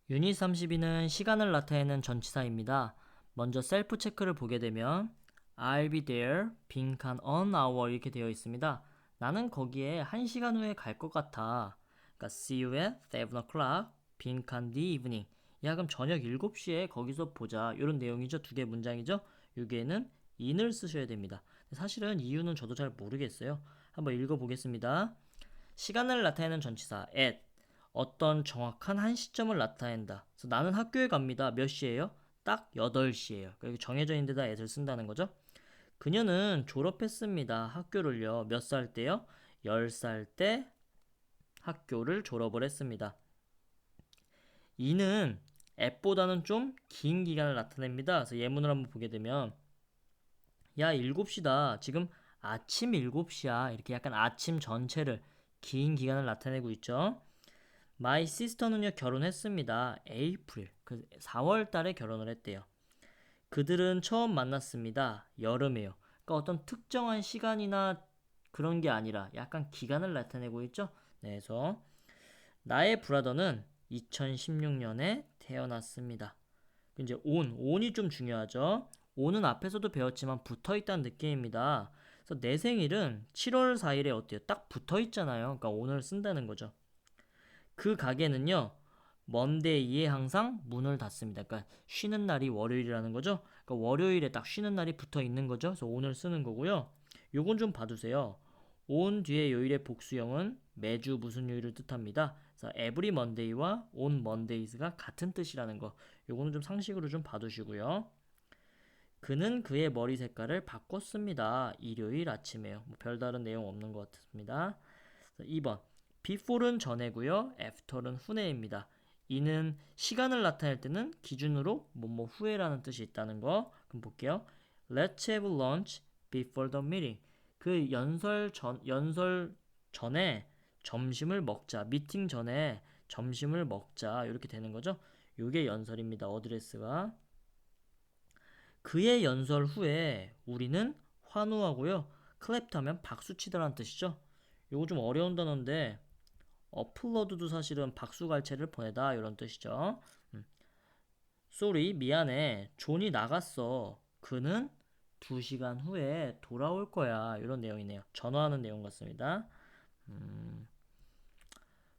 유닛 32는 시간을 나타내는 전치사입니다. 먼저 셀프 체크를 보게 되면 I'll be there, 빈칸 on hour 이렇게 되어 있습니다. 나는 거기에 1시간 후에 갈 것 같아. 그러니까 see you at 7 o'clock, 빈칸 the evening. 야 그럼 저녁 7시에 거기서 보자. 이런 내용이죠. 두 개 문장이죠. 여기에는 in을 쓰셔야 됩니다. 사실은 이유는 저도 잘 모르겠어요. 한번 읽어보겠습니다. 시간을 나타내는 전치사 at 어떤 정확한 한 시점을 나타낸다. 그래서 나는 학교에 갑니다. 몇 시예요? 딱 8시예요. 그러니까 정해져 있는 데다 at을 쓴다는 거죠. 그녀는 졸업했습니다. 학교를요. 몇 살 때요? 10살 때 학교를 졸업을 했습니다. 이는 at보다는 좀 긴 기간을 나타냅니다. 그래서 예문을 한번 보게 되면 야 7시다. 지금 아침 7시야. 이렇게 약간 아침 전체를 긴 기간을 나타내고 있죠. My sister는요 결혼했습니다. April 4월 달에 결혼을 했대요. 그들은 처음 만났습니다. 여름에요. 그러니까 어떤 특정한 시간이나 그런 게 아니라 약간 기간을 나타내고 있죠. 네, 그래서 나의 브라더는 2016년에 태어났습니다. 이제 on이 좀 중요하죠. on은 앞에서도 배웠지만 붙어 있다는 느낌입니다. 그래서 내 생일은 7월 4일에 어때요? 딱 붙어 있잖아요. 그러니까 on을 쓴다는 거죠. 그 가게는요, 먼데이에 항상 문을 닫습니다. 그러니까 쉬는 날이 월요일이라는 거죠. 그러니까 월요일에 딱 쉬는 날이 붙어 있는 거죠. 그래서 오늘 쓰는 거고요. 요건 좀 봐두세요. on 뒤에 요일의 복수형은 매주 무슨 요일을 뜻합니다. 그래서 every Monday와 on Mondays가 같은 뜻이라는 거. 요거는 좀 상식으로 좀 봐두시고요. 그는 그의 머리 색깔을 바꿨습니다. 일요일 아침에요. 뭐 별다른 내용 없는 것 같습니다. 2번 before는 전에고요. after는 후에입니다. 이는 시간을 나타낼 때는 기준으로 뭐뭐 후에라는 뜻이 있다는 거. 그럼 볼게요. Let's have lunch before the meeting. 그 연설 전에 점심을 먹자. 미팅 전에 점심을 먹자. 이렇게 되는 거죠. 요게 연설입니다. 어드레스가. 그의 연설 후에 우리는 환호하고요. 클랩하면 박수치다라는 뜻이죠. 요거 좀 어려운 단어인데 어플러드도 사실은 박수갈채를 보내다 이런 뜻이죠. sorry 미안해 존이 나갔어. 그는 2시간 후에 돌아올 거야. 이런 내용이네요. 전화하는 내용 같습니다.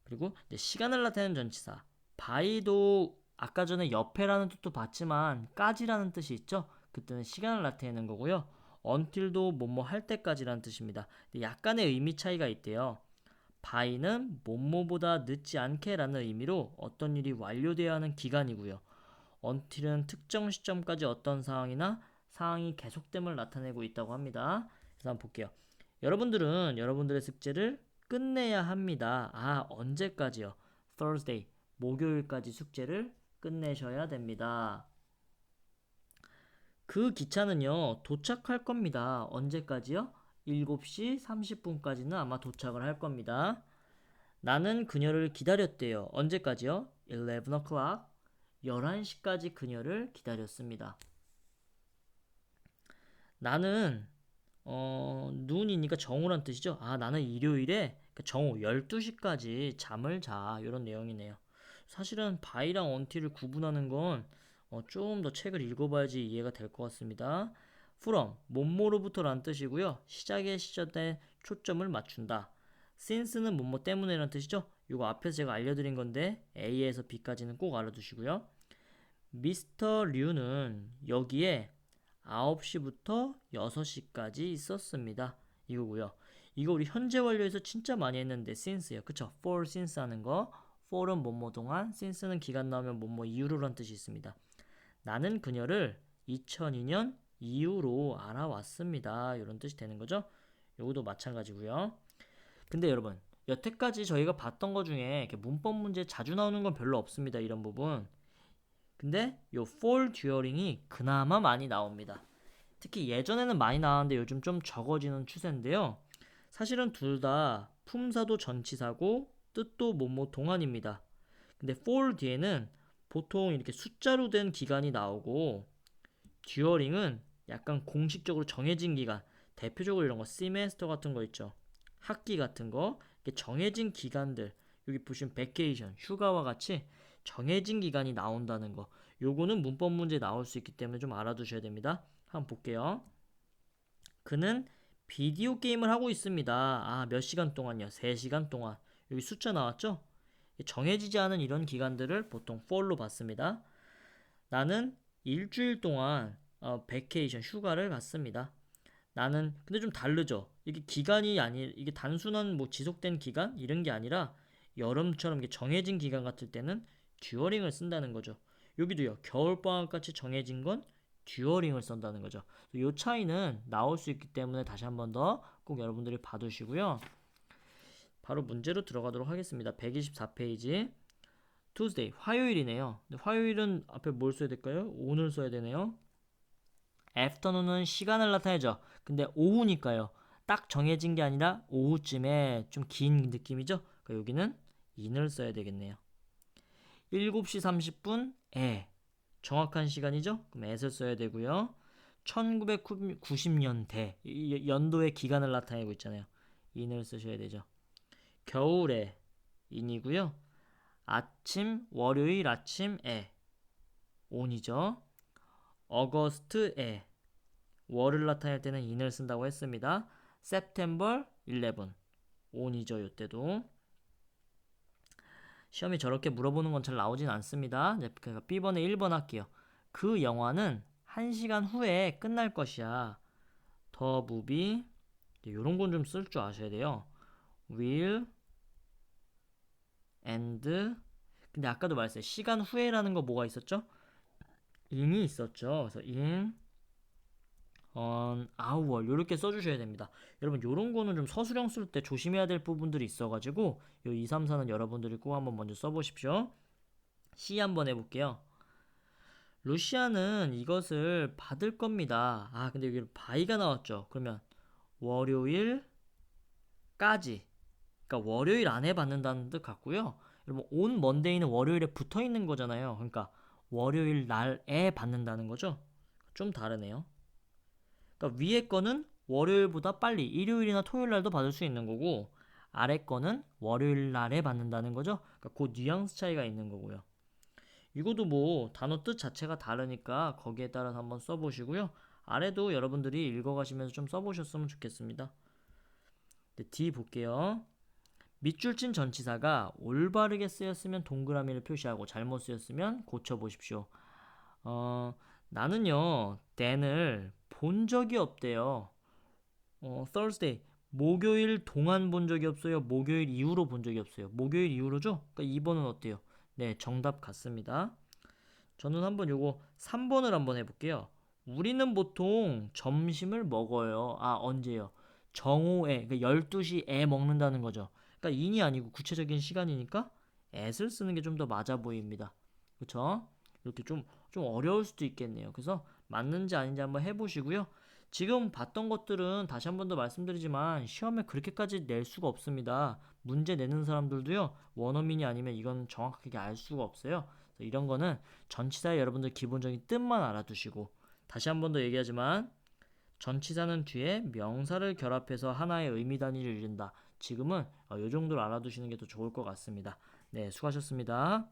그리고 시간을 나타내는 전치사 by도 아까 전에 옆에라는 뜻도 봤지만 까지라는 뜻이 있죠. 그때는 시간을 나타내는 거고요. until도 뭐뭐 할 때까지라는 뜻입니다. 약간의 의미 차이가 있대요. by는 뭐뭐보다 늦지 않게라는 의미로 어떤 일이 완료되어야 하는 기간이고요. until은 특정 시점까지 어떤 상황이나 상황이 계속됨을 나타내고 있다고 합니다. 그래서 한번 볼게요. 여러분들은 여러분들의 숙제를 끝내야 합니다. 아, 언제까지요? Thursday, 목요일까지 숙제를 끝내셔야 됩니다. 그 기차는요, 도착할 겁니다. 언제까지요? 7시 30분까지는 아마 도착을 할 겁니다. 나는 그녀를 기다렸대요. 언제까지요? 11 o'clock. 11시까지 그녀를 기다렸습니다. 나는 눈이니까 정오란 뜻이죠. 아, 나는 일요일에 정오 12시까지 잠을 자. 이런 내용이네요. 사실은 by랑 until을 구분하는 건 좀 더 책을 읽어봐야지 이해가 될 것 같습니다. from, 뭐뭐로부터란 뜻이고요. 시작의 시점에 초점을 맞춘다. since는 뭐뭐 때문에란 뜻이죠. 이거 앞에서 제가 알려드린 건데 A에서 B까지는 꼭 알아두시고요. 미스터 류는 여기에 9시부터 6시까지 있었습니다. 이거고요. 이거 우리 현재 완료에서 진짜 많이 했는데 since요. 그쵸? for since 하는 거. for은 뭐뭐 동안, since는 기간 나오면 뭐뭐 이후로란 뜻이 있습니다. 나는 그녀를 2002년 이후로 알아왔습니다. 이런 뜻이 되는 거죠. 요것도 마찬가지고요. 근데 여러분, 여태까지 저희가 봤던 것 중에 이렇게 문법 문제 자주 나오는 건 별로 없습니다. 이런 부분. 근데 요 fall during이 그나마 많이 나옵니다. 특히 예전에는 많이 나왔는데 요즘 좀 적어지는 추세인데요. 사실은 둘 다 품사도 전치사고 뜻도 뭐뭐 동안입니다. 근데 fall 뒤에는 보통 이렇게 숫자로 된 기간이 나오고 during은 약간 공식적으로 정해진 기간, 대표적으로 이런 거 semester 같은 거 있죠. 학기 같은 거, 이렇게 정해진 기간들, 여기 보시면 vacation, 휴가와 같이 정해진 기간이 나온다는 거. 요거는 문법 문제 나올 수 있기 때문에 좀 알아두셔야 됩니다. 한번 볼게요. 그는 비디오 게임을 하고 있습니다. 아, 몇 시간 동안요? 3시간 동안. 여기 숫자 나왔죠? 정해지지 않은 이런 기간들을 보통 for로 받습니다. 나는 일주일 동안 베케이션 휴가를 갔습니다. 나는 근데 좀 다르죠. 이게 기간이 아니 이게 단순한 뭐 지속된 기간 이런 게 아니라 여름처럼 이게 정해진 기간 같을 때는 듀어링을 쓴다는 거죠. 여기도요. 겨울방학 같이 정해진 건 듀어링을 쓴다는 거죠. 이 차이는 나올 수 있기 때문에 다시 한 번 더 꼭 여러분들이 봐두시고요. 바로 문제로 들어가도록 하겠습니다. 124페이지. Tuesday, 화요일이네요. 근데 화요일은 앞에 뭘 써야 될까요? 오늘 써야 되네요. afternoon은 시간을 나타내죠. 근데 오후니까요. 딱 정해진 게 아니라 오후쯤에 좀 긴 느낌이죠. 그러니까 여기는 in을 써야 되겠네요. 7시 30분에 정확한 시간이죠. 그럼 at을 써야 되고요. 1990년대 연도의 기간을 나타내고 있잖아요. in을 쓰셔야 되죠. 겨울에 in이고요. 아침 월요일 아침에 on이죠. 어거스트에 월을 나타낼 때는 in을 쓴다고 했습니다. September 11 on이죠. 이때도 시험이 저렇게 물어보는 건 잘 나오진 않습니다. 그러니까 B번에 1번 할게요. 그 영화는 1시간 후에 끝날 것이야. 더 무비 이런 건 좀 쓸 줄 아셔야 돼요. will end 근데 아까도 말했어요. 시간 후에라는 거 뭐가 있었죠? in이 있었죠. 그래서 in on hour 이렇게 써주셔야 됩니다. 여러분 이런 거는 좀 서술형 쓸 때 조심해야 될 부분들이 있어가지고 요 2, 3, 4는 여러분들이 꼭 한번 먼저 써보십시오. C 한번 해볼게요. 루시아는 이것을 받을 겁니다. 아 근데 여기 바이가 나왔죠. 그러면 월요일까지 그러니까 월요일 안에 받는다는 뜻 같고요. 여러분 on Monday는 월요일에 붙어 있는 거잖아요. 그러니까 월요일 날에 받는다는 거죠. 좀 다르네요. 그러니까 위에 거는 월요일보다 빨리 일요일이나 토요일 날도 받을 수 있는 거고 아래 거는 월요일 날에 받는다는 거죠. 그러니까 그 뉘앙스 차이가 있는 거고요. 이것도 뭐 단어 뜻 자체가 다르니까 거기에 따라서 한번 써보시고요. 아래도 여러분들이 읽어가시면서 좀 써보셨으면 좋겠습니다. 네, D 볼게요. 밑줄 친 전치사가 올바르게 쓰였으면 동그라미를 표시하고 잘못 쓰였으면 고쳐보십시오. 나는요, then을 본 적이 없대요. Thursday, 목요일 동안 본 적이 없어요. 목요일 이후로 본 적이 없어요. 목요일 이후로죠? 그러니까 2번은 어때요? 네, 정답 같습니다. 저는 한번 요거 3번을 한번 해볼게요. 우리는 보통 점심을 먹어요. 아, 언제요? 정오에, 그러니까 12시에 먹는다는 거죠. 그러니까 인이 아니고 구체적인 시간이니까 at을 쓰는 게 좀 더 맞아 보입니다. 그쵸? 이렇게 좀 어려울 수도 있겠네요. 그래서 맞는지 아닌지 한번 해보시고요. 지금 봤던 것들은 다시 한 번 더 말씀드리지만 시험에 그렇게까지 낼 수가 없습니다. 문제 내는 사람들도요. 원어민이 아니면 이건 정확하게 알 수가 없어요. 이런 거는 전치사의 여러분들 기본적인 뜻만 알아두시고 다시 한 번 더 얘기하지만 전치사는 뒤에 명사를 결합해서 하나의 의미 단위를 이룬다. 지금은 이 정도로 알아두시는 게 더 좋을 것 같습니다. 네, 수고하셨습니다.